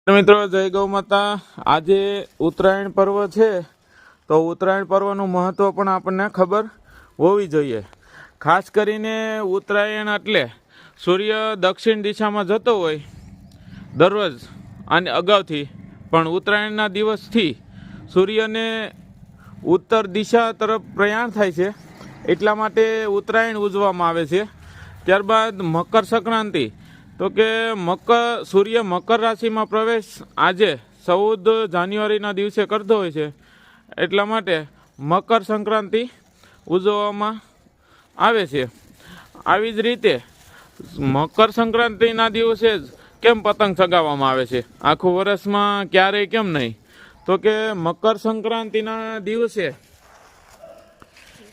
મિત્રો જય ગૌ માતા। આજે ઉત્તરાયણ પર્વ છે તો ઉત્તરાયણ પર્વનું મહત્વ પણ આપણને ખબર હોવી જોઈએ। ખાસ કરીને ઉત્તરાયણ એટલે સૂર્ય દક્ષિણ દિશામાં જતો હોય દરરોજ અને અગાઉથી, પણ ઉત્તરાયણના દિવસથી સૂર્યને ઉત્તર દિશા તરફ પ્રયાણ થાય છે, એટલા માટે ઉત્તરાયણ ઉજવવામાં આવે છે। ત્યારબાદ મકર સંક્રાંતિ, તો કે સૂર્ય મકર રાશિમાં પ્રવેશ આજે 14 જાન્યુઆરીના દિવસે કરતો હોય છે, એટલા માટે મકર સંક્રાંતિ ઉજવવામાં આવે છે। આવી જ રીતે મકર સંક્રાંતિના દિવસે જ કેમ પતંગ ચગાવવામાં આવે છે, આખું વર્ષમાં ક્યારેય કેમ નહીં? તો કે મકર સંક્રાંતિના દિવસે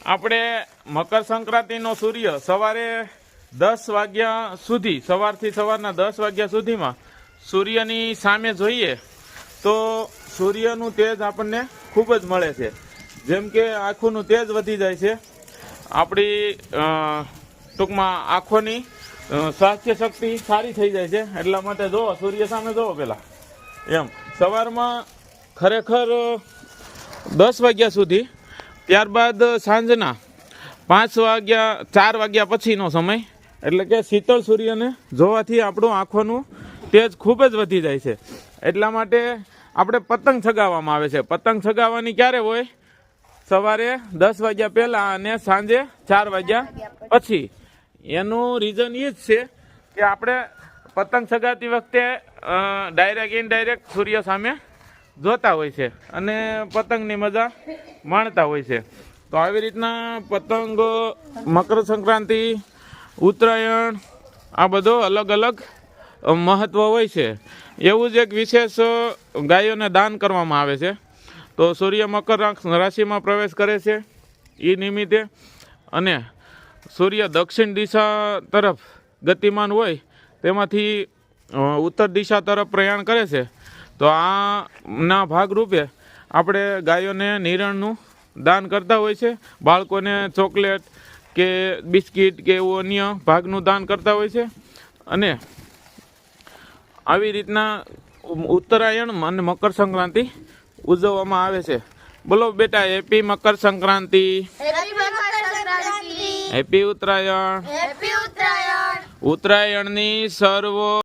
આપણે મકર સંક્રાંતિનો સૂર્ય સવારે 10 વાગ્યા સુધી, સવારના 10 વાગ્યા સુધીમાં સૂર્યની સામે જોઈએ તો સૂર્યનું તેજ આપણને ખૂબ જ મળે છે। જેમ કે આંખોનું તેજ વધી જાય છે, આપણી ટૂંકમાં આંખોની સ્વાસ્થ્ય શક્તિ સારી થઈ જાય છે। એટલા માટે જુઓ, સૂર્ય સામે જુઓ પહેલાં એમ સવારમાં ખરેખર 10 વાગ્યા સુધી, ત્યારબાદ સાંજના 4 વાગ્યા પછીનો સમય, એટલે કે શીતળ સૂર્યને જોવાથી આપણું આંખોનું તેજ ખૂબ જ વધી જાય છે। એટલા માટે આપણે પતંગ ચગાવવામાં આવે છે। પતંગ ચગાવવાની ક્યારે હોય? સવારે 10 વાગ્યા પહેલાં અને સાંજે 4 વાગ્યા પછી। એનું રીઝન એ જ છે કે આપણે પતંગ ચગાવતી વખતે ડાયરેક્ટ ઇનડાયરેક્ટ સૂર્ય સામે જોતા હોય છે અને પતંગની મજા માણતા હોય છે। તો આવી રીતના પતંગ, મકર સંક્રાંતિ, ઉત્તરાયણ, આ બધો અલગ અલગ મહત્વ હોય છે। એવું જ એક વિશેષ ગાયોને દાન કરવામાં આવે છે। તો સૂર્ય મકર રાશિમાં પ્રવેશ કરે છે એ નિમિત્તે, અને સૂર્ય દક્ષિણ દિશા તરફ ગતિમાન હોય તેમાંથી ઉત્તર દિશા તરફ પ્રયાણ કરે છે। તો આના ભાગરૂપે આપણે ગાયોને નિરણનું દાન કરતા હોય છે, બાળકોને ચોકલેટ કે બિસ્કિટ કે એવું અન્ય ભાગનું દાન કરતા હોય છે। અને આવી રીતના ઉત્તરાયણ અને મકર સંક્રાંતિ ઉજવવામાં આવે છે। બોલો બેટા, હેપી મકર સંક્રાંતિ, હેપી ઉત્તરાયણ, ઉત્તરાયણની સર્વ